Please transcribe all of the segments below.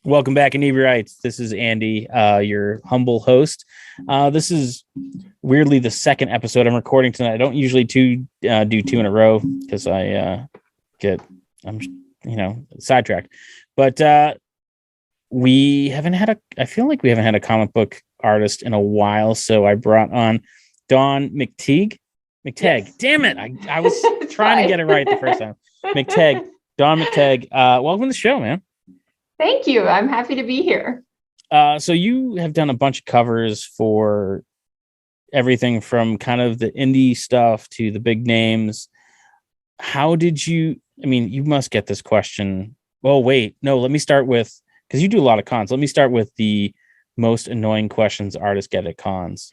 Welcome back, Inebri-art. This is Andy, your humble host. This is weirdly the second episode I'm recording tonight. I don't usually do two in a row because I'm sidetracked. But we haven't had I feel like we haven't had a comic book artist in a while, so I brought on Dawn McTeigue. Yes. Damn it! I was trying to get it right the first time. Dawn McTeigue. Welcome to the show, man. Thank you. I'm happy to be here. So you have done a bunch of covers for everything from kind of the indie stuff to the big names. How did you, you must get this question. Oh, wait, no, let me start with, because you do a lot of cons. Let me start with the most annoying questions artists get at cons.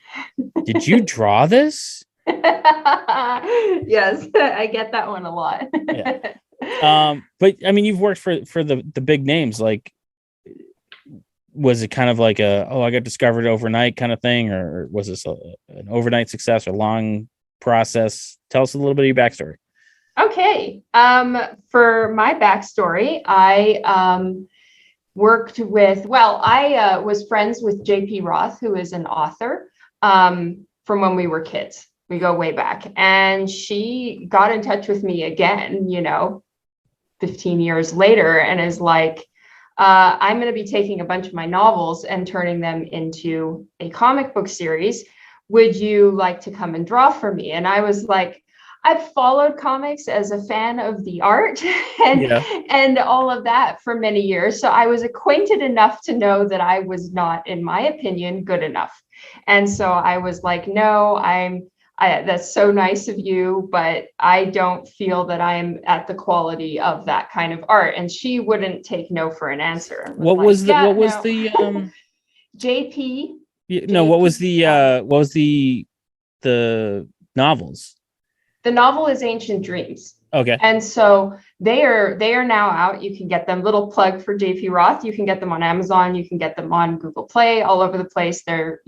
Did you draw this? Yes, I get that one a lot. Yeah. But you've worked for the big names. Like, was it kind of like I got discovered overnight kind of thing, or was this an overnight success or long process? Tell us a little bit of your backstory. Okay. For my backstory, I I was friends with J.P. Roth, who is an author, from when we were kids. We go way back, and she got in touch with me again, 15 years later, and is like, I'm going to be taking a bunch of my novels and turning them into a comic book series. Would you like to come and draw for me? And I was like, I've followed comics as a fan of the art and all of that for many years. So I was acquainted enough to know that I was not, in my opinion, good enough. And so I was like, no, that's so nice of you, but I don't feel that I am at the quality of that kind of art. And she wouldn't take no for an answer. What was the JP? What was the novels? The novel is Ancient Dreams. Okay. And so they are now out. You can get them. Little plug for JP Roth. You can get them on Amazon. You can get them on Google Play, all over the place. They're,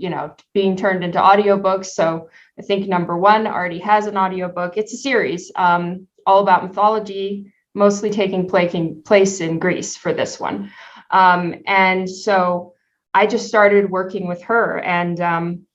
being turned into audiobooks. So I think number one already has an audiobook. It's a series all about mythology, mostly taking place in Greece for this one. And so I just started working with her. And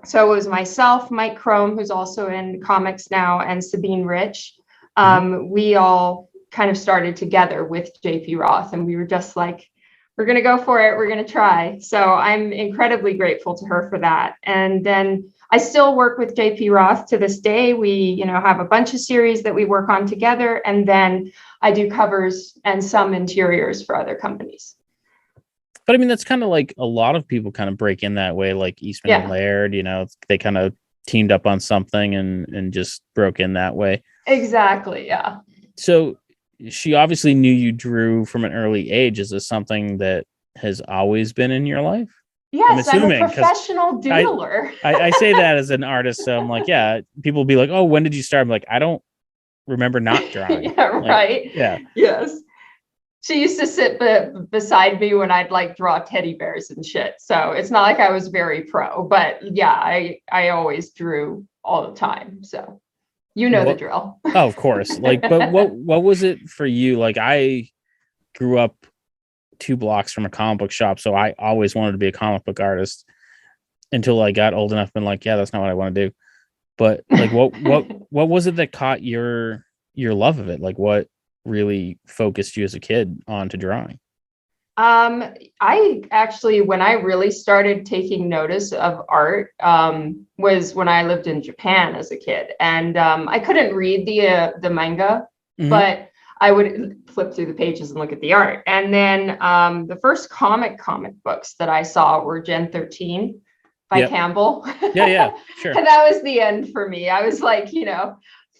so it was myself, Mike Crome, who's also in comics now, and Sabine Rich. We all kind of started together with JP Roth, and we were just like, we're going to go for it. We're going to try. So I'm incredibly grateful to her for that. And then I still work with JP Roth to this day. We, have a bunch of series that we work on together. And then I do covers and some interiors for other companies. But that's kind of like a lot of people kind of break in that way, like Eastman and Laird, they kind of teamed up on something and just broke in that way. Exactly. Yeah. So she obviously knew you drew from an early age. Is this something that has always been in your life? Yes, I'm a professional doodler. I say that as an artist. So I'm like, yeah, people will be like, oh, when did you start? I'm like, I don't remember not drawing. Yeah, right. Yeah. Yes. She used to sit beside me when I'd draw teddy bears and shit. So it's not like I was very pro, but yeah, I always drew all the time. So the drill. Oh, of course. But what was it for you? Like, I grew up 2 blocks from a comic book shop, so I always wanted to be a comic book artist until I got old enough and yeah, that's not what I want to do. But what was it that caught your love of it? Like, what really focused you as a kid onto drawing? I actually, when I really started taking notice of art, was when I lived in Japan as a kid, and I couldn't read the manga, but I would flip through the pages and look at the art. And then the first comic books that I saw were Gen 13 by Campbell. Yeah, sure. And that was the end for me. I was like,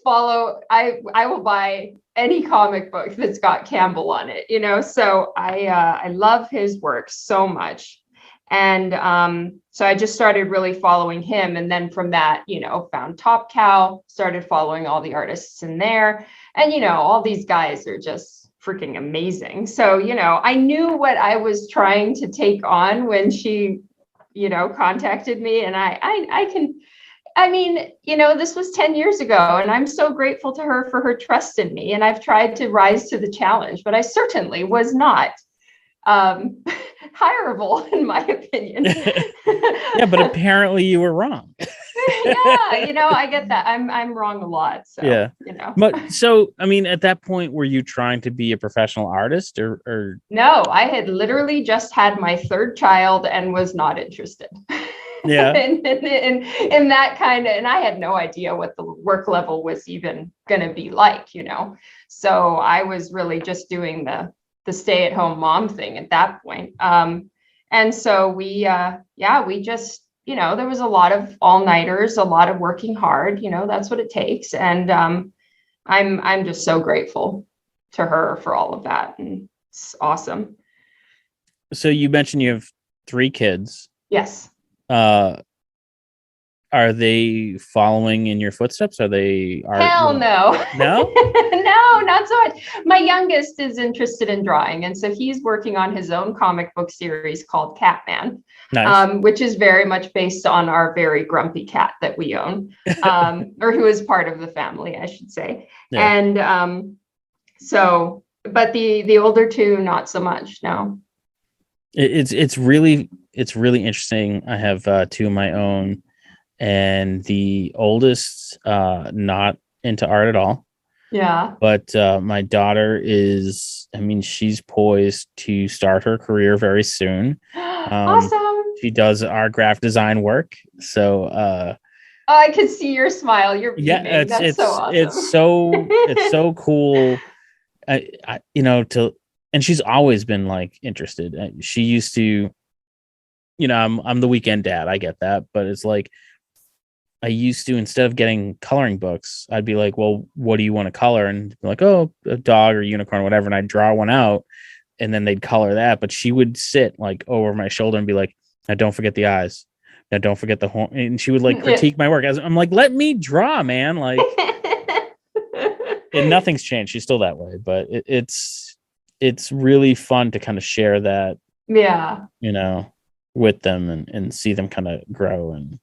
I will buy any comic book that's got Campbell on it, so I love his work so much. And so I just started really following him. And then from that, found Top Cow, started following all the artists in there. And, all these guys are just freaking amazing. So, I knew what I was trying to take on when she, contacted me. And this was 10 years ago, and I'm so grateful to her for her trust in me. And I've tried to rise to the challenge, but I certainly was not hireable in my opinion. Yeah, but apparently you were wrong. Yeah, I get that. I'm wrong a lot. So, yeah. But so, I mean, at that point, were you trying to be a professional artist or? No, I had literally just had my third child and was not interested. Yeah. in that kind of, and I had no idea what the work level was even going to be like, So I was really just doing the stay-at-home mom thing at that point. And so we just, there was a lot of all-nighters, a lot of working hard, that's what it takes. And I'm just so grateful to her for all of that. And it's awesome. So you mentioned you have 3 kids. Yes. Are they following in your footsteps? Hell no. No? No, not so much. My youngest is interested in drawing. And so he's working on his own comic book series called Catman, nice. Which is very much based on our very grumpy cat that we own, or who is part of the family, I should say. Yeah. And but the older 2, not so much. No. It's really interesting. I have 2 of my own. And the oldest, not into art at all. Yeah. But my daughter is, she's poised to start her career very soon. Awesome. She does our graphic design work. So I can see your smile. You're beaming. Yeah, that's so awesome. It's so cool. And she's always been like interested. She used to, I'm the weekend dad. I get that, but it's like, I used to, instead of getting coloring books, I'd be like, well, what do you want to color? And be like, oh, a dog or unicorn, or whatever. And I'd draw one out and then they'd color that. But she would sit like over my shoulder and be like, now don't forget the eyes. Now don't forget the horn. And she would like critique my work. I'm like, let me draw, man. Like, and nothing's changed. She's still that way, but it's really fun to kind of share that, with them and see them kind of grow and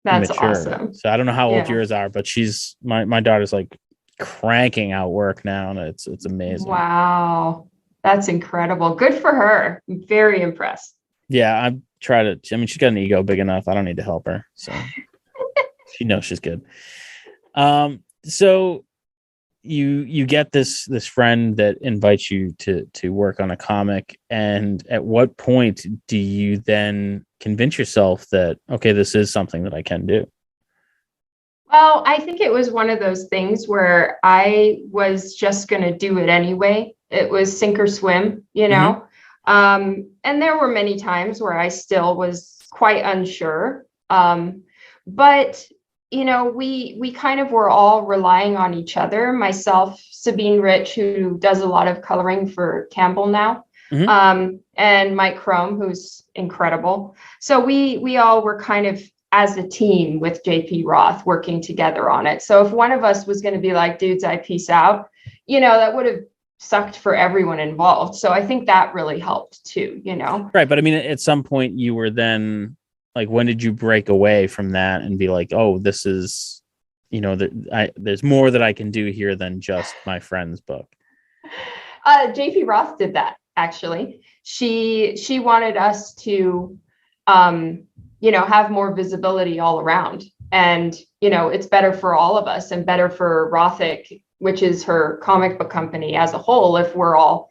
that's mature. Awesome. So I don't know how old yours are, but she's my daughter's like cranking out work now, and it's amazing. Wow, that's incredible. Good for her. I'm very impressed. Yeah, I try to. She's got an ego big enough. I don't need to help her, so she knows she's good. So you get this friend that invites you to work on a comic, and at what point do you then convince yourself that, okay, this is something that I can do? Well, I think it was one of those things where I was just going to do it anyway. It was sink or swim, Mm-hmm. And there were many times where I still was quite unsure. But we kind of were all relying on each other. Myself, Sabine Rich, who does a lot of coloring for Campbell now, mm-hmm. And Mike Crome, who's incredible. So we all were kind of as a team with JP Roth working together on it. So if one of us was going to be like, dudes, I peace out, that would have sucked for everyone involved. So I think that really helped too, Right. But at some point you were then, like, when did you break away from that and be like, oh, this is, there's more that I can do here than just my friend's book? JP Roth did that, actually. She wanted us to, have more visibility all around. And, it's better for all of us and better for Varitek, which is her comic book company as a whole, if we're all,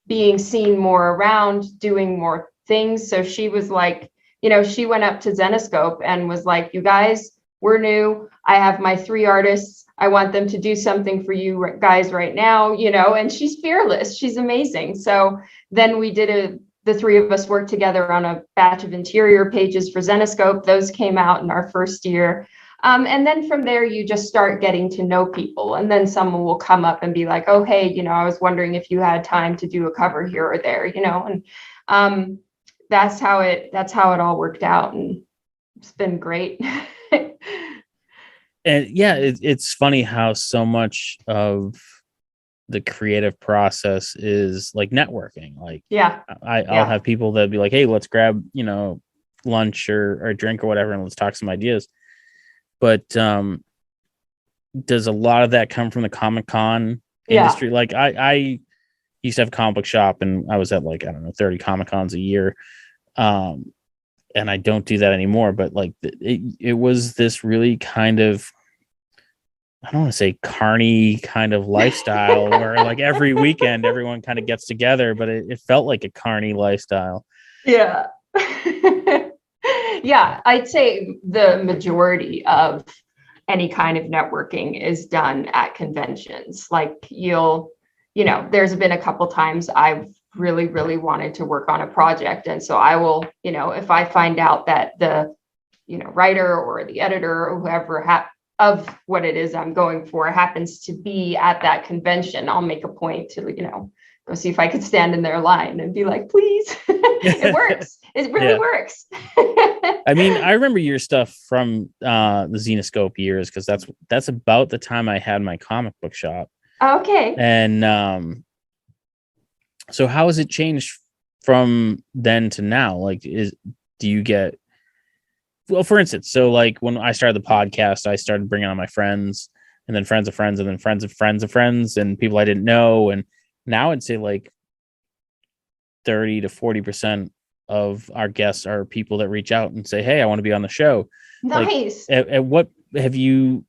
being seen more around, doing more things. So she was like, she went up to Zenescope and was like, you guys, we're new. I have my 3 artists. I want them to do something for you guys right now, and she's fearless. She's amazing. So then we did the 3 of us worked together on a batch of interior pages for Zenescope. Those came out in our first year. And then from there, you just start getting to know people. And then someone will come up and be like, oh, hey, I was wondering if you had time to do a cover here or there, and that's how it all worked out. And it's been great. And yeah, it's funny how so much of the creative process is like networking. Like, I'll have people that be like, hey, let's grab, lunch or a drink or whatever, and let's talk some ideas. But does a lot of that come from the Comic-Con industry? Like I used to have a comic book shop, and I was at like, I don't know, 30 Comic Cons a year. And I don't do that anymore, but like it was this really kind of, I don't want to say carny kind of lifestyle where like every weekend everyone kind of gets together, but it felt like a carny lifestyle. Yeah. Yeah, I'd say the majority of any kind of networking is done at conventions. Like there's been a couple times I've really, really wanted to work on a project. And so I will, if I find out that the, writer or the editor or whoever of what it is I'm going for happens to be at that convention, I'll make a point to, go see if I could stand in their line and be like, please. It works. It really works. I mean, I remember your stuff from the Xenoscope years, because that's about the time I had my comic book shop. Okay. And so how has it changed from then to now? Like, do you get, well, for instance, so like when I started the podcast, I started bringing on my friends, and then friends of friends, and then friends of friends of friends, and people I didn't know. And now I'd say like 30 to 40% of our guests are people that reach out and say, hey, I want to be on the show. Nice. Like, at what have you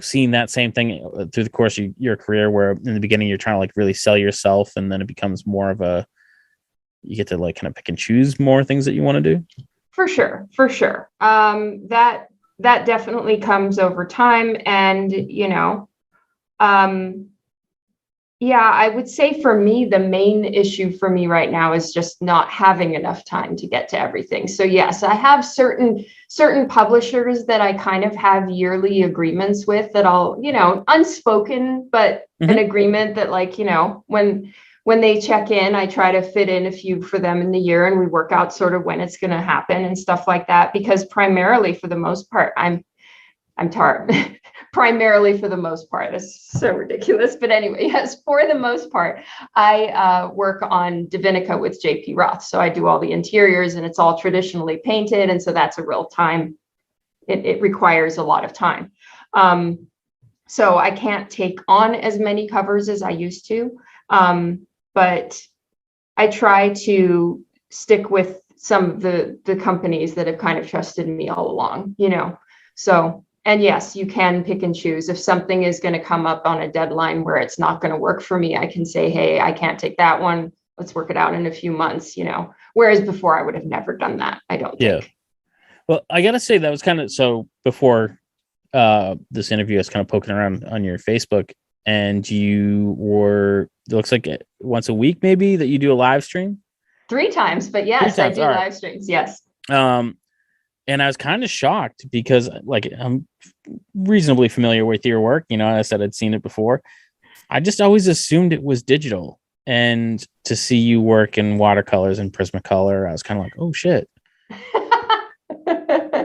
seen that same thing through the course of your career, where in the beginning you're trying to like really sell yourself, and then it becomes more of you get to like kind of pick and choose more things that you want to do? For sure. That definitely comes over time. And, I would say for me, the main issue for me right now is just not having enough time to get to everything. So yes, I have certain publishers that I kind of have yearly agreements with that I'll, unspoken, but an agreement that like, when they check in, I try to fit in a few for them in the year, and we work out sort of when it's going to happen and stuff like that. Because primarily for the most part, I'm primarily for the most part, that's so ridiculous. But anyway, yes, for the most part, I work on Divinica with JP Roth. So I do all the interiors, and it's all traditionally painted. And so that's a real time. It requires a lot of time. So I can't take on as many covers as I used to. But I try to stick with some of the companies that have kind of trusted me all along, So, and yes, you can pick and choose. If something is going to come up on a deadline where it's not going to work for me, I can say, hey, I can't take that one. Let's work it out in a few months, Whereas before I would have never done that, I don't think. Well, I got to say that was kind of, so before this interview, I was kind of poking around on your Facebook, and you were, it looks like once a week maybe that you do a live stream. 3 times, but yes, I do live streams. Yes. And I was kind of shocked because like I'm reasonably familiar with your work. I said I'd seen it before. I just always assumed it was digital, and to see you work in watercolors and Prismacolor, I was kind of like, oh shit.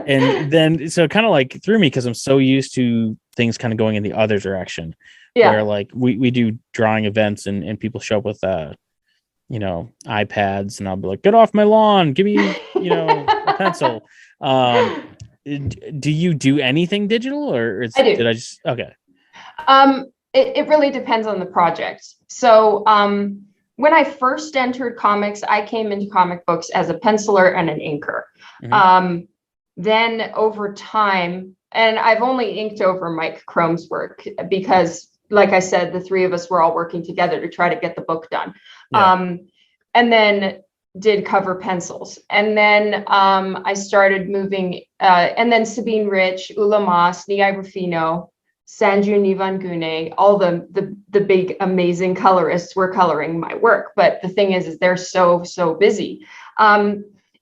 And then so it kind of like threw me, because I'm so used to things kind of going in the other direction. Yeah. Where like we do drawing events, and people show up with iPads, and I'll be like, get off my lawn, give me a pencil. Do you do anything digital, or I do. Did I just okay? It really depends on the project. So when I first entered comics, I came into comic books as a penciler and an inker. Then over time, and I've only inked over Mike Chrome's work because, like I said, the 3 of us were all working together to try to get the book done. Yeah. And then did cover pencils. And then I started moving, and then Sabine Rich, Ula Mas, Nia Rufino, Sanju Nivangune, all the big, amazing colorists were coloring my work. But the thing is they're so busy.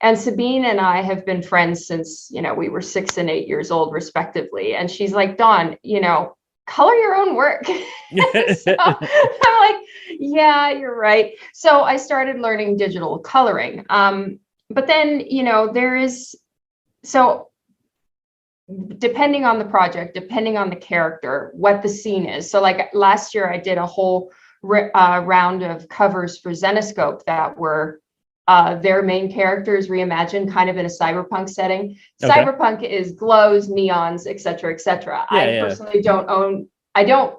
And Sabine and I have been friends since, we were 6 and 8 years old, respectively. And she's like, Dawn, color your own work. So I'm like, yeah, you're right. So I started learning digital coloring. But then, so depending on the project, depending on the character, what the scene is. So like last year, I did a whole round of covers for Zenoscope that were their main characters reimagined kind of in a cyberpunk setting. Okay. Cyberpunk is glows, neons, et cetera, et cetera. I personally I don't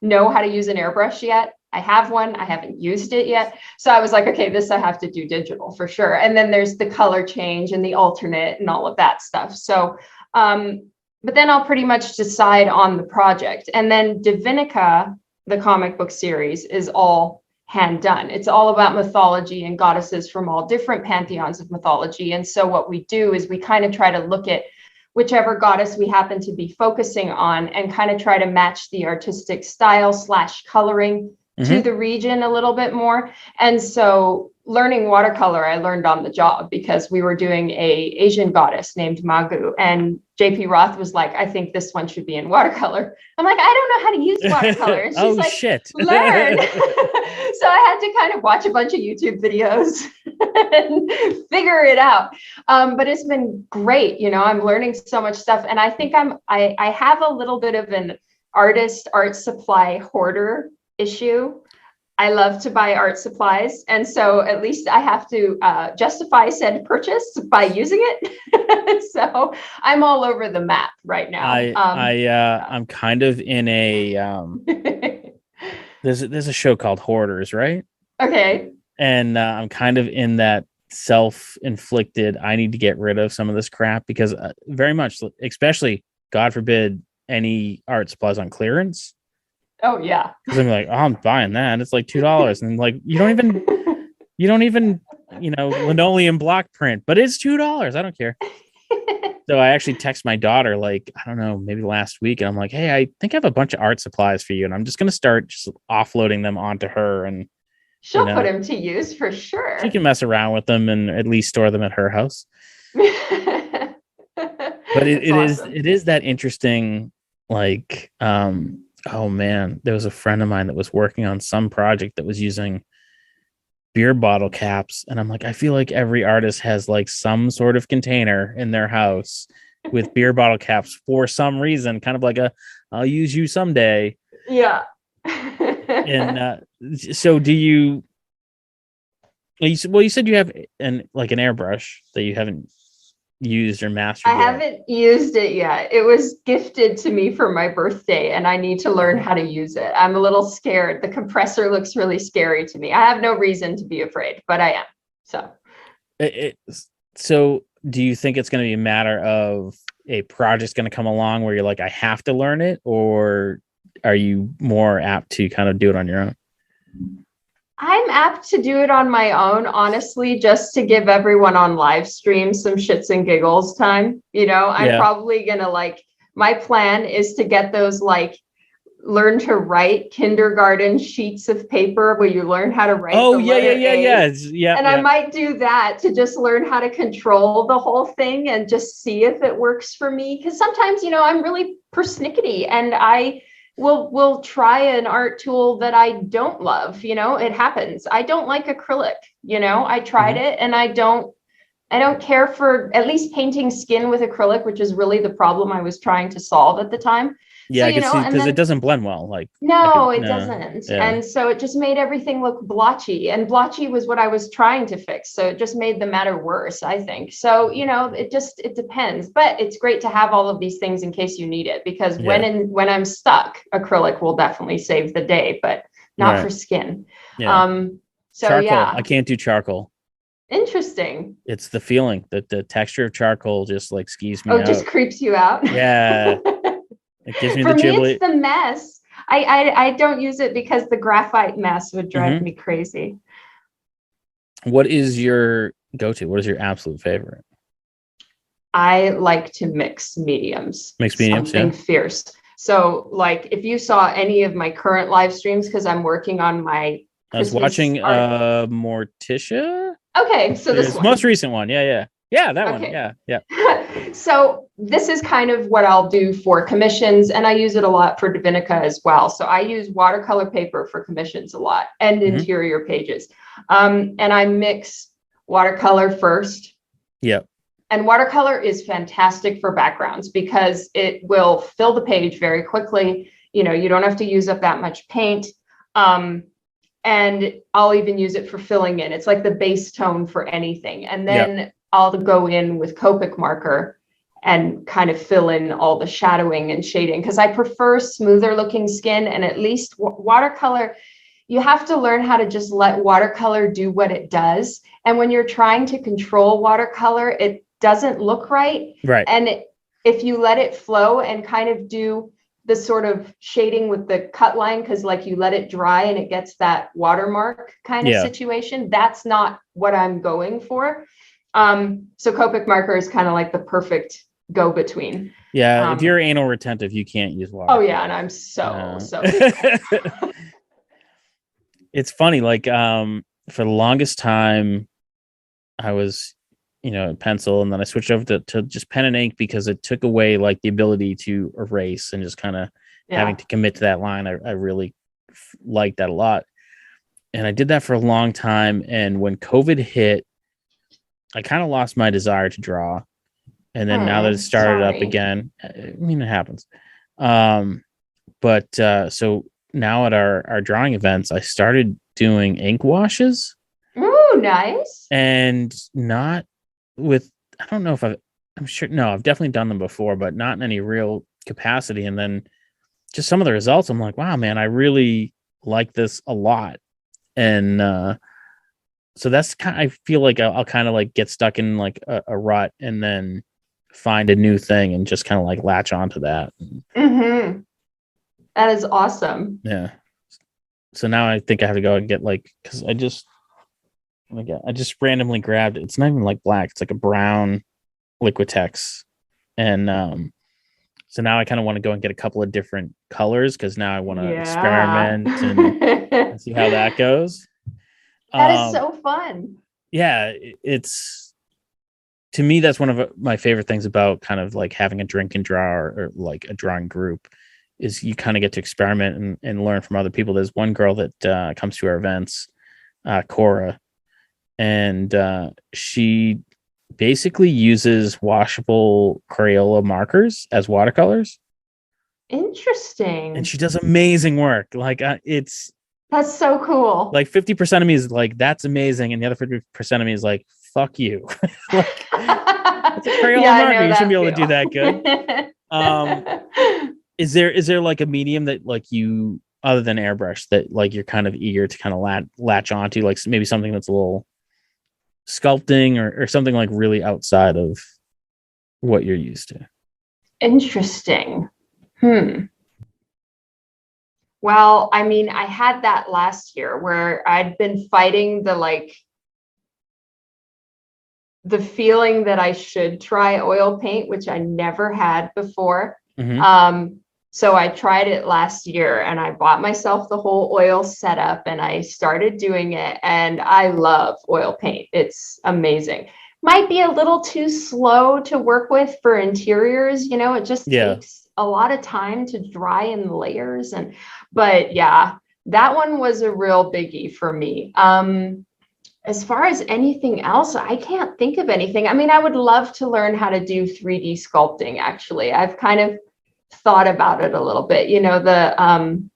know how to use an airbrush yet. I have one. I haven't used it yet. So I was like, okay, this I have to do digital for sure. And then there's the color change and the alternate and all of that stuff. So, but then I'll pretty much decide on the project. And then Divinica, the comic book series, is all hand done. It's all about mythology and goddesses from all different pantheons of mythology. And so what we do is we kind of try to look at whichever goddess we happen to be focusing on and kind of try to match the artistic style / coloring to the region a little bit more. And so learning watercolor, I learned on the job because we were doing a Asian goddess named Magu, and JP Roth was like, I think this one should be in watercolor. I'm like, I don't know how to use watercolor. And she's like, shit. Learn. So I had to kind of watch a bunch of YouTube videos and figure it out. But it's been great. You know, I'm learning so much stuff. And I think I have a little bit of an art supply hoarder issue. I love to buy art supplies. And so at least I have to justify said purchase by using it. So I'm all over the map right now. I'm kind of in a, there's a show called Hoarders, right? Okay. And I'm kind of in that self-inflicted, I need to get rid of some of this crap because very much, especially, God forbid, any art supplies on clearance. Oh yeah. Because I'm like, oh, I'm buying that. It's like $2. And like, you don't even, linoleum block print, but it's $2. I don't care. So I actually text my daughter, like, I don't know, maybe last week. And I'm like, hey, I think I have a bunch of art supplies for you. And I'm just going to start just offloading them onto her. And she'll put them to use for sure. She can mess around with them and at least store them at her house. But it is that interesting, like, oh man, there was a friend of mine that was working on some project that was using beer bottle caps. And I'm like, I feel like every artist has like some sort of container in their house with beer bottle caps for some reason, kind of like I'll use you someday. Yeah. And so do you said you have an airbrush that you haven't used or mastered yet. Haven't used it yet. It was gifted to me for my birthday and I need to learn how to use it. I'm a little scared. The compressor looks really scary to me. I have no reason to be afraid, but I am. So do you think it's going to be a matter of a project's going to come along where you're like, I have to learn it, or are you more apt to kind of do it on your own? I'm apt to do it on my own, honestly, just to give everyone on live stream some shits and giggles time. I'm probably going to my plan is to get those learn to write kindergarten sheets of paper where you learn how to write. Oh, yeah. And I might do that to just learn how to control the whole thing and just see if it works for me. Because sometimes, I'm really persnickety and I will try an art tool that I don't love. It happens. I don't like acrylic. I tried it and I don't care for at least painting skin with acrylic, which is really the problem I was trying to solve at the time. Yeah, I can see, because it doesn't blend well. It doesn't. Yeah. And so it just made everything look blotchy, and blotchy was what I was trying to fix. So it just made the matter worse, I think. So, it depends, but it's great to have all of these things in case you need it, because when I'm stuck, acrylic will definitely save the day, but not for skin. Yeah. Charcoal. I can't do charcoal. Interesting. It's the feeling that the texture of charcoal just skews me out. Oh, just creeps you out. Yeah. It gives me For the me, it's the mess. I don't use it because the graphite mess would drive me crazy. What is your go-to? What is your absolute favorite? I like to mix mediums. Something fierce. So if you saw any of my current live streams, because I'm working on my I was watching Morticia. Okay, so this one. Most recent one. Yeah, that one. Yeah. So this is kind of what I'll do for commissions, and I use it a lot for Divinica as well. So I use watercolor paper for commissions a lot, and interior pages. And I mix watercolor first. Yep. And watercolor is fantastic for backgrounds because it will fill the page very quickly. You don't have to use up that much paint. And I'll even use it for filling in. It's like the base tone for anything. And then I'll go in with Copic marker and kind of fill in all the shadowing and shading, because I prefer smoother looking skin, and at least watercolor, you have to learn how to just let watercolor do what it does. And when you're trying to control watercolor, it doesn't look right. Right. And if you let it flow and kind of do the sort of shading with the cut line, because like you let it dry and it gets that watermark kind of situation, that's not what I'm going for. So Copic marker is kind of like the perfect go between. Yeah, if you're anal retentive, you can't use water. Oh yeah, and I'm so. It's funny, like for the longest time I was, pencil, and then I switched over to just pen and ink because it took away like the ability to erase and just kind of having to commit to that line. I really liked that a lot. And I did that for a long time. And when COVID hit, I kind of lost my desire to draw. And then now that it started up again, I mean, it happens. But so now at our drawing events, I started doing ink washes. Ooh, nice. And not with, I don't know if I'm sure, no, I've definitely done them before, but not in any real capacity. And then just some of the results, I'm like, wow, man, I really like this a lot. And so that's kind of, I feel like I'll kind of like get stuck in like a rut and then find a new thing and just kind of like latch onto that. Mm-hmm. That is awesome. Yeah. So now I think I have to go and get like, because I just randomly grabbed it. It's not even like black. It's like a brown Liquitex. And so now I kind of want to go and get a couple of different colors because now I want to experiment and see how that goes. That is so fun. Yeah, it's, to me, that's one of my favorite things about kind of like having a drink and draw or like a drawing group is you kind of get to experiment and learn from other people. There's one girl that comes to our events, Cora, and she basically uses washable Crayola markers as watercolors. Interesting. And she does amazing work. Like that's so cool. Like 50% of me is like, that's amazing. And the other 50% of me is like, fuck you. Like, it's a Crayola marker. You shouldn't be able to do that good. Is there like a medium that like you, other than airbrush, that like you're kind of eager to kind of latch onto, like maybe something that's a little sculpting or something like really outside of what you're used to? Interesting. Well, I mean, I had that last year where I'd been fighting the feeling that I should try oil paint, which I never had before. Mm-hmm. So I tried it last year and I bought myself the whole oil setup and I started doing it. And I love oil paint. It's amazing. Might be a little too slow to work with for interiors. It just takes a lot of time to dry in layers. But yeah, that one was a real biggie for me. As far as anything else, I can't think of anything. I mean, I would love to learn how to do 3D sculpting, actually. I've kind of thought about it a little bit, the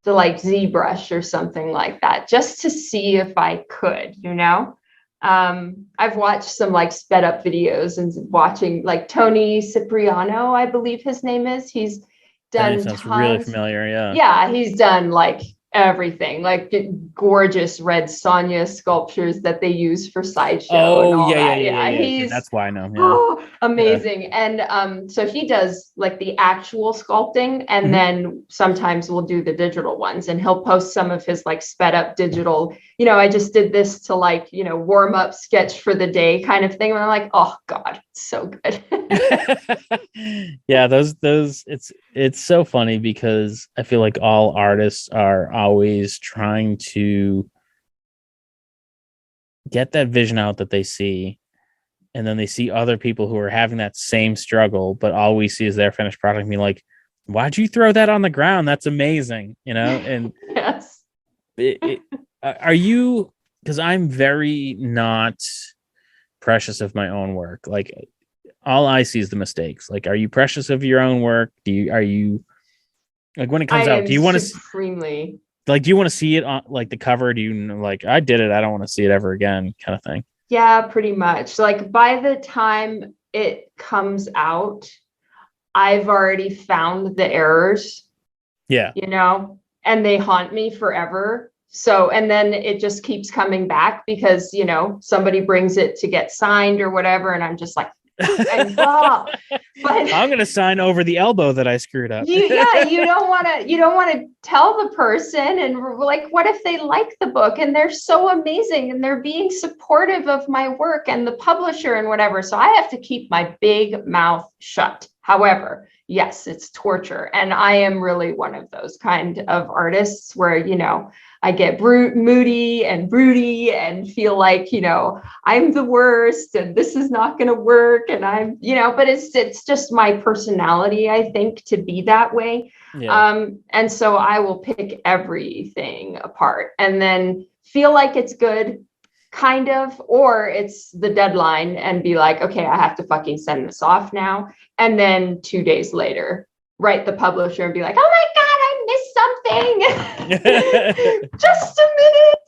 like ZBrush or something like that, just to see if I could, I've watched some like sped up videos and watching like Tony Cipriano, I believe his name is. He's done sounds really familiar. Yeah, he's done like everything, like gorgeous red Sonia sculptures that they use for sideshow. Yeah. That's why I know him. Amazing. And so he does like the actual sculpting, and then sometimes we'll do the digital ones, and he'll post some of his like sped up digital, I just did this to like, warm up sketch for the day kind of thing. And I'm like, oh God, it's so good. Yeah, those it's so funny because I feel like all artists are always trying to get that vision out that they see, and then they see other people who are having that same struggle, but all we see is their finished product and be like, why'd you throw that on the ground? That's amazing. And yes. Are you, because I'm very not precious of my own work. Like all I see is the mistakes. Like, are you precious of your own work? Are you like when it comes out, do you want to supremely like, do you want to see it on like the cover? Do you like, I did it, I don't want to see it ever again kind of thing? Yeah, pretty much. Like by the time it comes out, I've already found the errors. Yeah. And they haunt me forever. So, and then it just keeps coming back because, you know, somebody brings it to get signed or whatever. And I'm just like, and blah. But I'm going to sign over the elbow that I screwed up. you don't want to tell the person, and like, what if they like the book and they're so amazing and they're being supportive of my work and the publisher and whatever. So I have to keep my big mouth shut. However, yes, it's torture. And I am really one of those kind of artists where, you know, I get moody and broody and feel like, you know, I'm the worst and this is not going to work. And I'm, you know, but it's just my personality, I think, to be that way. Yeah. And so I will pick everything apart and then feel like it's good, kind of, or it's the deadline and be like, okay, I have to fucking send this off now. And then 2 days later, write the publisher and be like, oh my God, I missed something. Just a minute.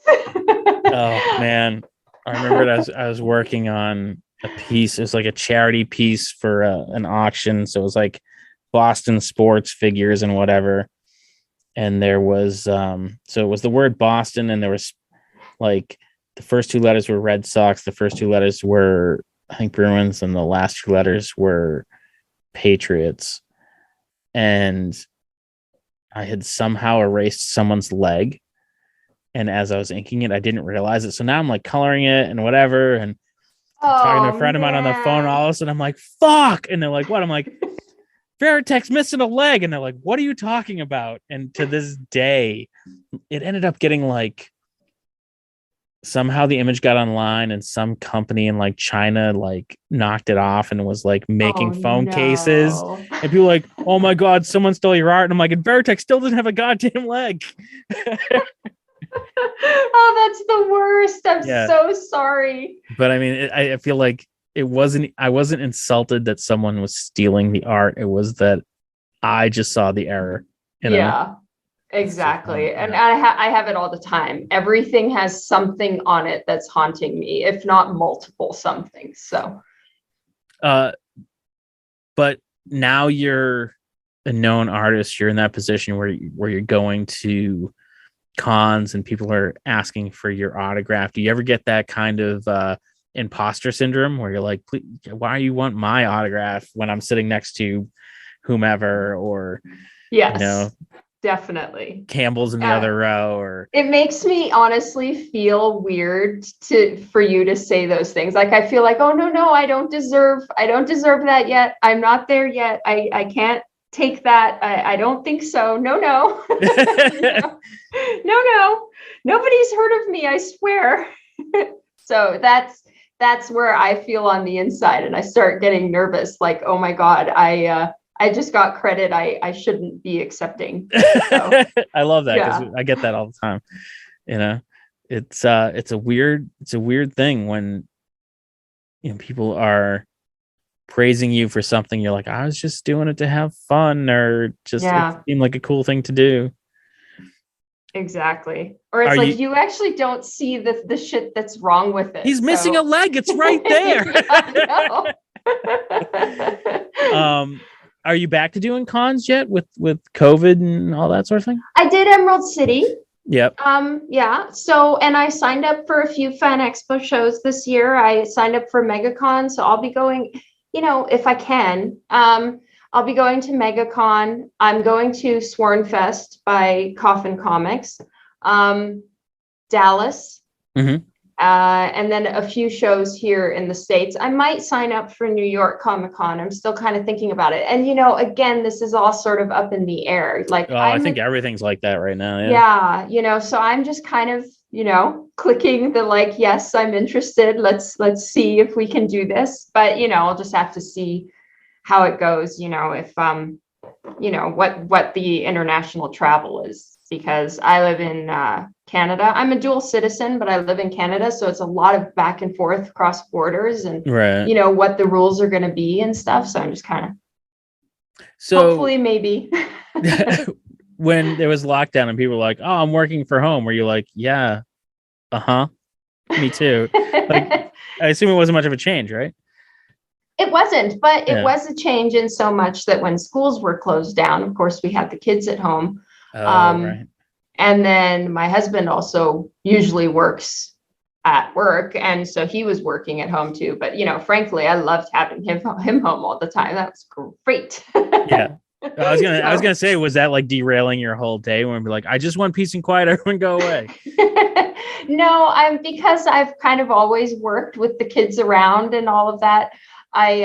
Oh man. I remember I was working on a piece. It was like a charity piece for an auction. So it was like Boston sports figures and whatever. And there was, so it was the word Boston, and there was like the first 2 letters were Red Sox. The first 2 letters were, I think, Bruins, and the last 2 letters were Patriots. And I had somehow erased someone's leg. And as I was inking it, I didn't realize it. So now I'm like coloring it and whatever. And I'm talking to a friend of mine on the phone. All of a sudden I'm like, fuck. And they're like, what? I'm like, Varitek's missing a leg. And they're like, what are you talking about? And to this day, it ended up getting like, somehow the image got online and some company in like China like knocked it off and was like making phone cases. And people were like, oh my God, someone stole your art. And I'm like, and Varitek still doesn't have a goddamn leg. Oh, that's the worst. I'm so sorry. But I mean, I feel like I wasn't insulted that someone was stealing the art. It was that I just saw the error. You know? Yeah. Exactly. And I have it all the time. Everything has something on it that's haunting me, if not multiple something. So, but now you're a known artist. You're in that position where you're going to cons and people are asking for your autograph. Do you ever get that kind of imposter syndrome where you're like, why do you want my autograph when I'm sitting next to whomever? Or, yes. You know, definitely Campbell's in the other row. Or it makes me honestly feel weird for you to say those things. Like I feel like, oh no, I don't deserve that yet. I'm not there yet. I can't take that. I don't think so. No. No. Nobody's heard of me, I swear. So that's where I feel on the inside, and I start getting nervous, like, oh my God, I just got credit I shouldn't be accepting. So, I love that because I get that all the time. You know, it's a weird thing when, you know, people are praising you for something. You're like, I was just doing it to have fun, or just it seemed like a cool thing to do. Exactly. Or it's like you actually don't see the shit that's wrong with it. He's missing a leg. It's right there. Are you back to doing cons yet with COVID and all that sort of thing? I did Emerald City. Yep. Yeah. So, and I signed up for a few Fan Expo shows this year. I signed up for MegaCon, so I'll be going, you know, if I can. I'll be going to MegaCon. I'm going to Swornfest by Coffin Comics, Dallas. Mm-hmm. And then a few shows here in the States. I might sign up for New York Comic Con. I'm still kind of thinking about it. And, you know, again, this is all sort of up in the air. Like, I think everything's like that right now. Yeah. You know, so I'm just kind of, you know, clicking the like, yes, I'm interested. Let's see if we can do this. But, you know, I'll just have to see how it goes, you know, if, you know, what the international travel is, because I live in Canada. I'm a dual citizen, but I live in Canada. So it's a lot of back and forth cross borders and, you know, what the rules are going to be and stuff. So I'm just kind of, hopefully maybe. When there was lockdown and people were like, oh, I'm working from home. Were you like, yeah, me too. Like, I assume it wasn't much of a change, right? It wasn't, but it was a change in so much that when schools were closed down, of course, we had the kids at home. Right. And then my husband also usually works at work. And so he was working at home too. But, frankly, I loved having him home all the time. That was great. Yeah. I was gonna say, was that like derailing your whole day when be like, I just want peace and quiet, everyone go away? No, because I've kind of always worked with the kids around and all of that. I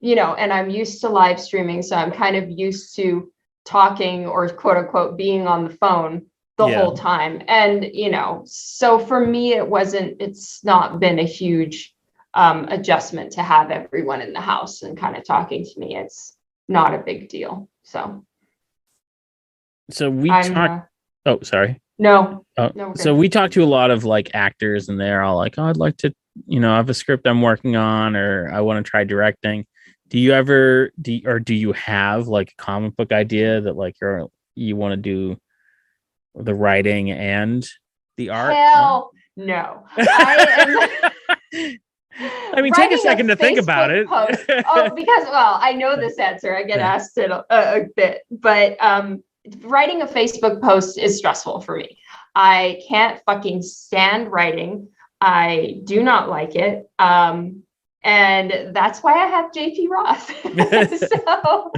and I'm used to live streaming, so I'm kind of used to talking or quote unquote being on the phone the whole time. And so for me it's not been a huge adjustment to have everyone in the house and kind of talking to me. It's not a big deal. So we talked. Oh, sorry. No. So we talked to a lot of like actors, and they're all like, "Oh, I'd like to, I have a script I'm working on, or I want to try directing." Do you ever do you have like a comic book idea that like you want to do the writing and the art? Hell no. I am. I mean, take a second to think about it. Because I know this answer. I get asked it a bit, but writing a Facebook post is stressful for me. I can't fucking stand writing. I do not like it. And that's why I have JP Roth. So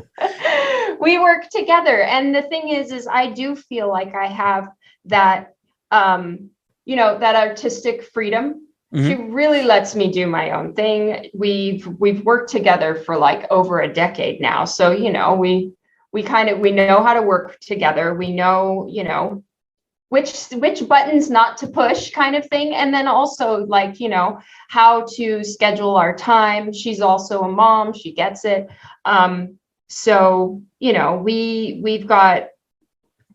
we work together. And the thing is I do feel like I have that, that artistic freedom. Mm-hmm. She really lets me do my own thing. We've worked together for like over a decade now. So, we know how to work together. We know, which buttons not to push kind of thing. And then also like, how to schedule our time. She's also a mom. She gets it. So, we've got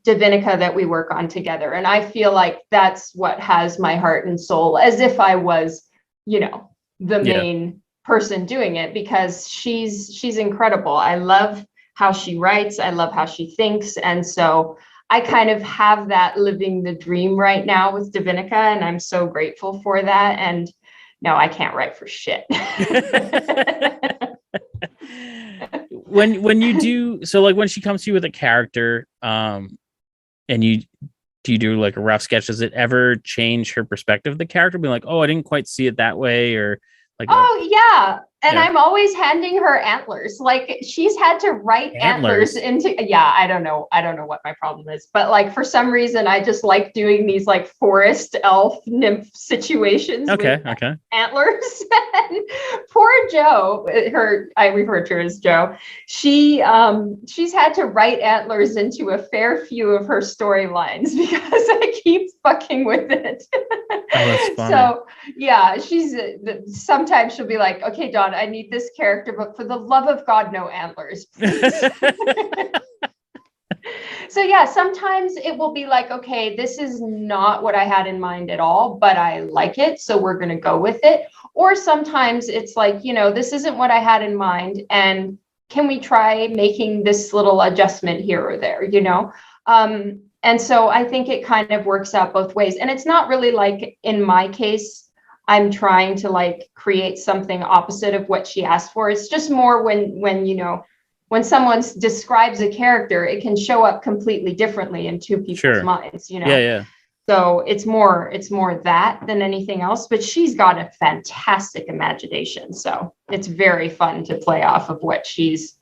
Divinica that we work on together. And I feel like that's what has my heart and soul, as if I was, the main person doing it, because she's incredible. I love how she writes. I love how she thinks. And so I kind of have that living the dream right now with Divinica, and I'm so grateful for that. And no, I can't write for shit. When you do, so like when she comes to you with a character, and you do like a rough sketch, does it ever change her perspective of the character? Being like, oh, I didn't quite see it that way, or like, oh yeah. And I'm always handing her antlers. Like she's had to write antlers into, I don't know what my problem is, but like for some reason I just like doing these like forest elf nymph situations with antlers. And poor Jo, I refer to her as Jo. She's had to write antlers into a fair few of her storylines because I keep fucking with it. Oh, that's funny. So yeah, sometimes she'll be like, okay, Dawn, I need this character, but for the love of God, no antlers, please. So yeah, sometimes it will be like, okay, this is not what I had in mind at all, but I like it, so we're going to go with it. Or sometimes it's like, this isn't what I had in mind, and can we try making this little adjustment here or there, And so I think it kind of works out both ways. And it's not really like in my case, I'm trying to like create something opposite of what she asked for. It's just more when someone describes a character, it can show up completely differently in two people's minds, Yeah. So it's more that than anything else, but she's got a fantastic imagination. So it's very fun to play off of what she's,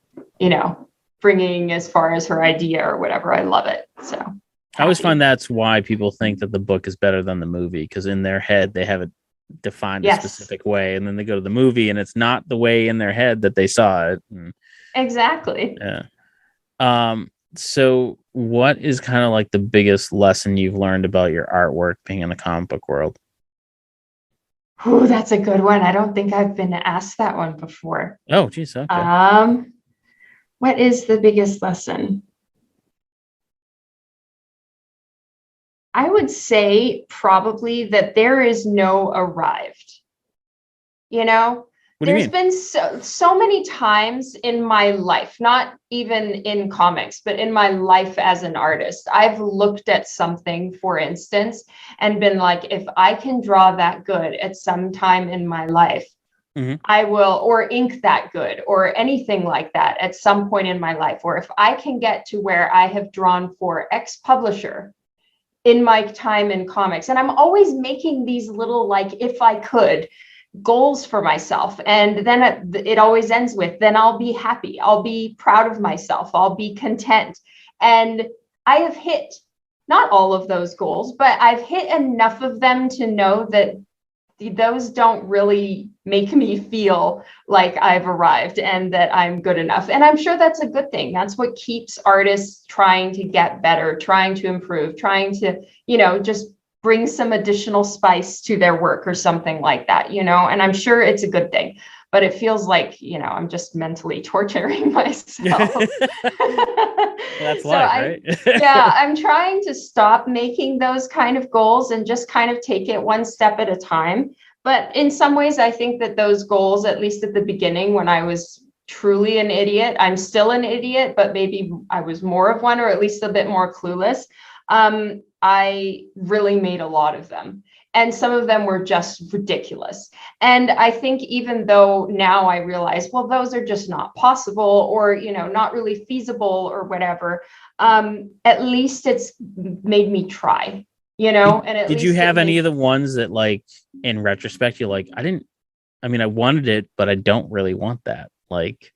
bringing as far as her idea or whatever. I love it. So I always find that's why people think that the book is better than the movie, because in their head, they have it defined a specific way, and then they go to the movie and it's not the way in their head that they saw it. Exactly. Yeah. So what is kind of like the biggest lesson you've learned about your artwork being in the comic book world? Oh, that's a good one. I don't think I've been asked that one before. Oh, geez. Okay. What is the biggest lesson? I would say probably that there is no arrived. There's been so many times in my life, not even in comics, but in my life as an artist, I've looked at something, for instance, and been like, if I can draw that good at some time in my life, I will, or ink that good, or anything like that at some point in my life, or if I can get to where I have drawn for X publisher, in my time in comics. And I'm always making these little, like, if I could, goals for myself. And then it always ends with, then I'll be happy. I'll be proud of myself. I'll be content. And I have hit not all of those goals, but I've hit enough of them to know that those don't really make me feel like I've arrived and that I'm good enough. And I'm sure that's a good thing. That's what keeps artists trying to get better, trying to improve, trying to, just bring some additional spice to their work or something like that, and I'm sure it's a good thing, but it feels like, I'm just mentally torturing myself. That's life, right? Yeah, I'm trying to stop making those kind of goals and just kind of take it one step at a time. But in some ways, I think that those goals, at least at the beginning, when I was truly an idiot, I'm still an idiot, but maybe I was more of one, or at least a bit more clueless. I really made a lot of them. And some of them were just ridiculous. And I think even though now I realize, well, those are just not possible, or, not really feasible or whatever, at least it's made me try, and did you have any of the ones that, like, in retrospect, you're like, I wanted it, but I don't really want that. Like,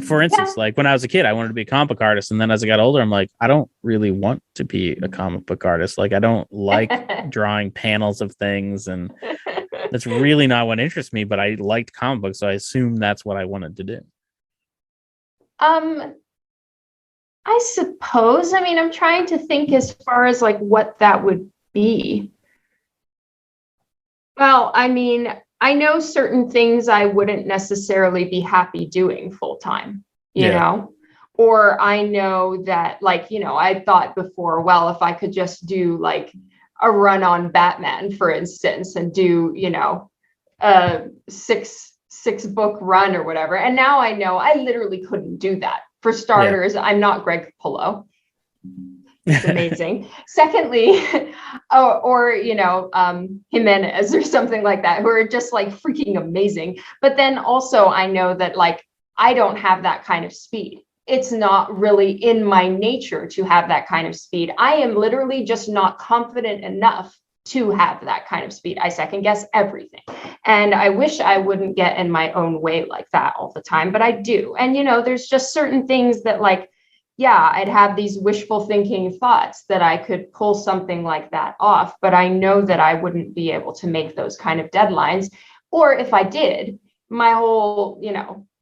for instance, like when I was a kid, I wanted to be a comic book artist. And then as I got older, I'm like, I don't really want to be a comic book artist. Like, I don't like drawing panels of things. And that's really not what interests me, but I liked comic books. So I assume that's what I wanted to do. I suppose, I'm trying to think as far as like what that would be. Well, I know certain things I wouldn't necessarily be happy doing full time, or I know that, like, I thought before, well, if I could just do like a run on Batman, for instance, and do, a six book run or whatever. And now I know I literally couldn't do that. For starters, I'm not Greg Capullo. It's amazing. Secondly, Jimenez or something like that, who are just like freaking amazing. But then also I know that, like, I don't have that kind of speed. It's not really in my nature to have that kind of speed. I am literally just not confident enough to have that kind of speed. I second guess everything. And I wish I wouldn't get in my own way like that all the time, but I do. And, there's just certain things that, like, yeah, I'd have these wishful thinking thoughts that I could pull something like that off, but I know that I wouldn't be able to make those kind of deadlines. Or if I did, my whole,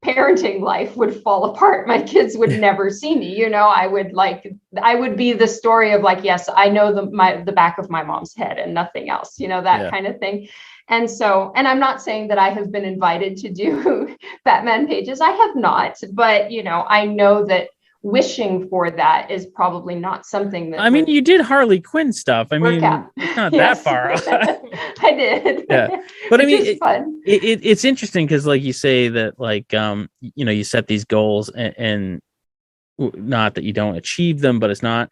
parenting life would fall apart. My kids would never see me, I would be the story of like, yes, I know the back of my mom's head and nothing else, that kind of thing. And so, and I'm not saying that I have been invited to do Batman pages. I have not, but, I know that wishing for that is probably not something that you did Harley Quinn stuff. It's not that far off. I did. Yeah. But fun. It's interesting because, like you say, that like you set these goals and not that you don't achieve them, but it's not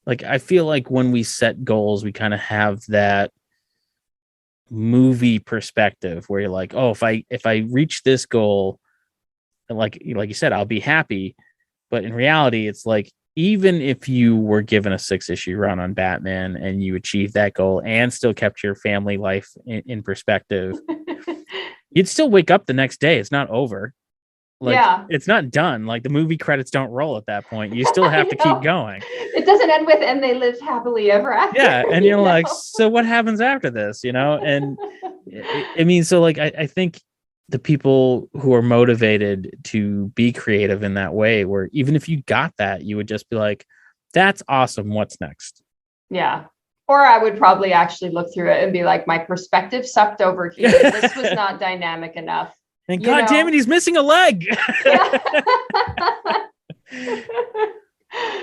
like, I feel like when we set goals, we kind of have that movie perspective where you're like, oh, if I reach this goal, like you said, I'll be happy. But in reality, it's like, even if you were given a 6-issue run on Batman and you achieved that goal and still kept your family life in perspective, you'd still wake up the next day. It's not over. Like, it's not done. Like, the movie credits don't roll at that point. You still have to keep going. It doesn't end with, and they lived happily ever after. Yeah. And you're like, so what happens after this, And so like, I think the people who are motivated to be creative in that way, where even if you got that, you would just be like, that's awesome. What's next? Yeah. Or I would probably actually look through it and be like, my perspective sucked over here. This was not dynamic enough. And God damn it, he's missing a leg.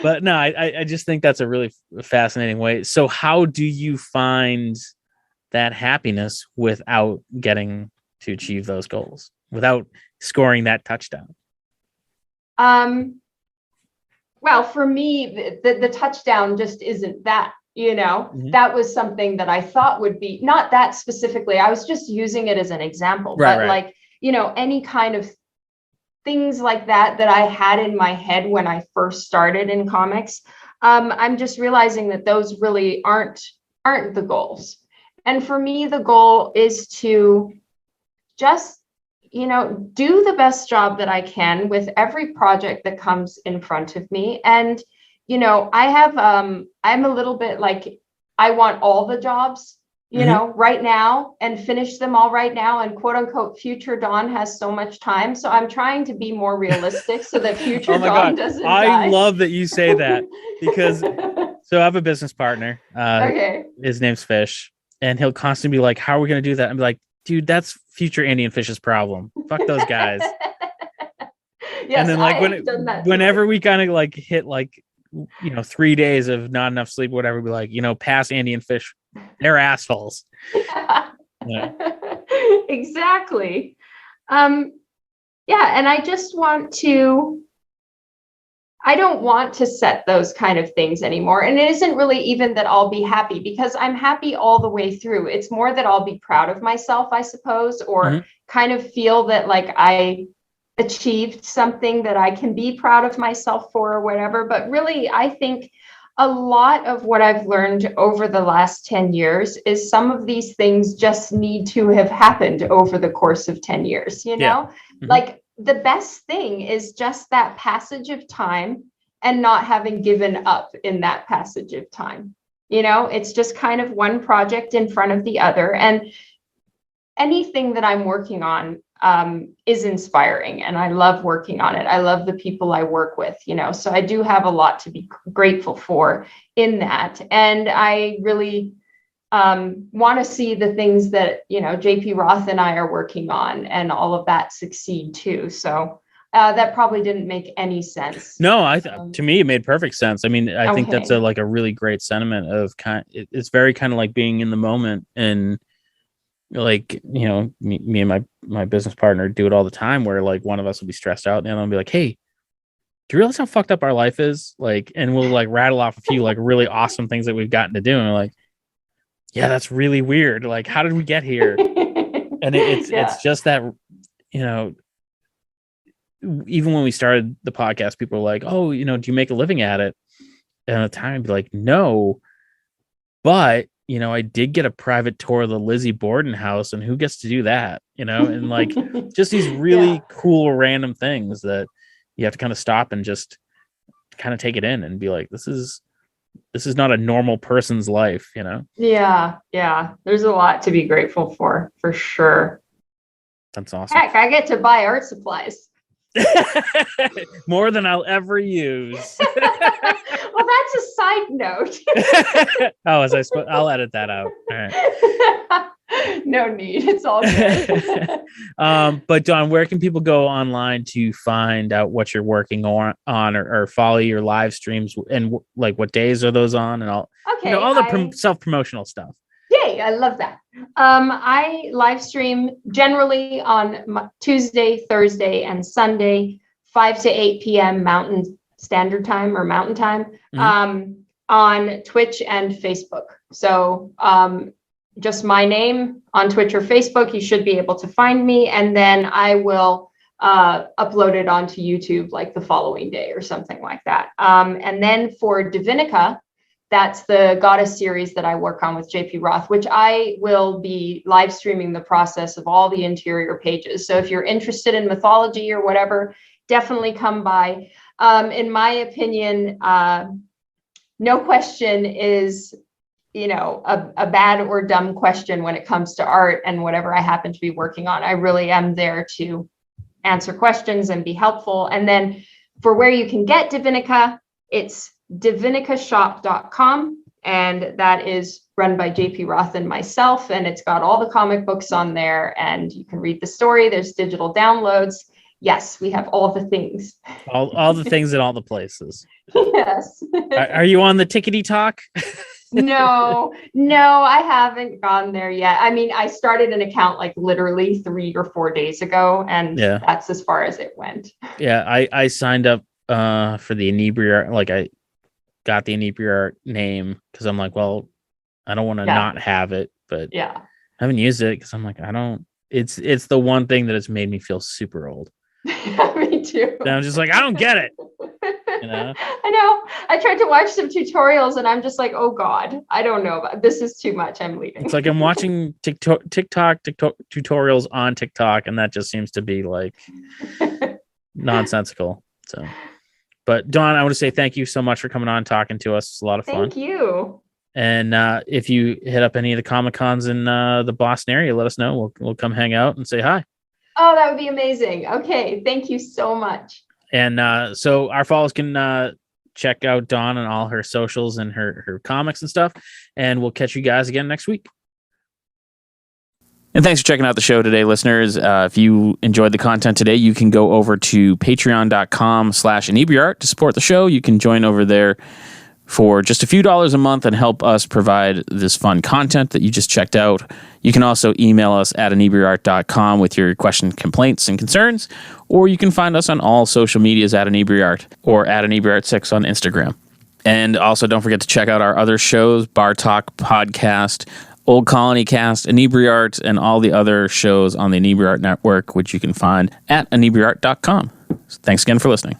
But no, I just think that's a really fascinating way. So how do you find that happiness without getting to achieve those goals, without scoring that touchdown? Well, for me, the touchdown just isn't that, that was something that I thought would be, not that specifically. I was just using it as an example, but like, any kind of things like that I had in my head when I first started in comics. I'm just realizing that those really aren't the goals. And for me, the goal is to just, do the best job that I can with every project that comes in front of me. And, I'm a little bit like, I want all the jobs, right now, and finish them all right now. And quote unquote, future Dawn has so much time. So I'm trying to be more realistic so that future Dawn doesn't die. I love that you say that, because so I have a business partner. Okay. His name's Fish, and he'll constantly be like, how are we going to do that? I'm like, dude, that's future Andy and Fish's problem. Fuck those guys. Yes, and then like whenever we kind of like hit like 3 days of not enough sleep, whatever, be like, past Andy and Fish, they're assholes. Yeah. Exactly. And I just I don't want to set those kind of things anymore. And it isn't really even that I'll be happy, because I'm happy all the way through. It's more that I'll be proud of myself, I suppose, or kind of feel that like I achieved something that I can be proud of myself for or whatever. But really, I think a lot of what I've learned over the last 10 years is some of these things just need to have happened over the course of 10 years, like the best thing is just that passage of time and not having given up in that passage of time. It's just kind of one project in front of the other. And anything that I'm working on is inspiring, and I love working on it. I love the people I work with, so I do have a lot to be grateful for in that. And I really want to see the things that, JP Roth and I are working on and all of that succeed too. So that probably didn't make any sense. No, to me, it made perfect sense. I mean, I think that's a really great sentiment of it's very kind of like being in the moment. And like, me and my business partner do it all the time, where like one of us will be stressed out and the other one will be like, hey, do you realize how fucked up our life is? Like, and we'll like rattle off a few like really awesome things that we've gotten to do. And we're like, yeah, that's really weird. Like, how did we get here? And it's just that, even when we started the podcast, people were like, oh, do you make a living at it? And at the time I'd be like, no, but I did get a private tour of the Lizzie Borden house, and who gets to do that? And like just these really cool random things that you have to kind of stop and just kind of take it in and be like, this is not a normal person's life, Yeah. There's a lot to be grateful for sure. That's awesome. Heck, I get to buy art supplies. More than I'll ever use. Well, that's a side note. Oh, I'll edit that out. All right. No need. It's all good. But Dawn, where can people go online to find out what you're working on or follow your live streams, and like what days are those on, and all the self-promotional stuff? Yay, I love that. I live stream generally on Tuesday, Thursday, and Sunday, 5 to 8 p.m. Mountain Standard Time or Mountain Time, on Twitch and Facebook. So just my name on Twitch or Facebook, you should be able to find me. And then I will upload it onto YouTube like the following day or something like that. And then for Divinica, that's the Goddess series that I work on with JP Roth, which I will be live streaming the process of all the interior pages. So if you're interested in mythology or whatever, definitely come by. In my opinion, no question is, a bad or dumb question when it comes to art and whatever I happen to be working on. I really am there to answer questions and be helpful. And then for where you can get Divinica, it's divinicashop.com, and that is run by JP Roth and myself, and it's got all the comic books on there, and you can read the story. There's digital downloads. Yes, we have all the things. All the things in all the places. Yes. Are you on the Tickety Talk? No, I haven't gone there yet. I mean, I started an account like literally 3 or 4 days ago, and that's as far as it went. Yeah, I signed up for the Inebri-art. Like I got the Inebri-art name because I'm like, well, I don't want to not have it, but I haven't used it because I'm like, I don't. It's the one thing that has made me feel super old. Me too. And I'm just like, I don't get it. You know? I know. I tried to watch some tutorials and I'm just like, oh God, I don't know. This is too much. I'm leaving. It's like I'm watching TikTok tutorials on TikTok, and that just seems to be like nonsensical. So, but Dawn, I want to say thank you so much for coming on and talking to us. It's a lot of fun. Thank you. And if you hit up any of the Comic Cons in the Boston area, let us know. We'll come hang out and say hi. Oh, that would be amazing. Okay. Thank you so much. And so our followers can check out Dawn and all her socials and her comics and stuff. And we'll catch you guys again next week. And thanks for checking out the show today, listeners. If you enjoyed the content today, you can go over to patreon.com/Inebri-art to support the show. You can join over there for just a few dollars a month and help us provide this fun content that you just checked out. You can also email us at Inebri-art.com with your questions, complaints, and concerns, or you can find us on all social medias at Inebri-art or at Inebri-art6 on Instagram. And also don't forget to check out our other shows, Bar Talk Podcast, Old Colony Cast, Inebri-art, and all the other shows on the Inebri-art Network, which you can find at Inebri-art.com. Thanks again for listening.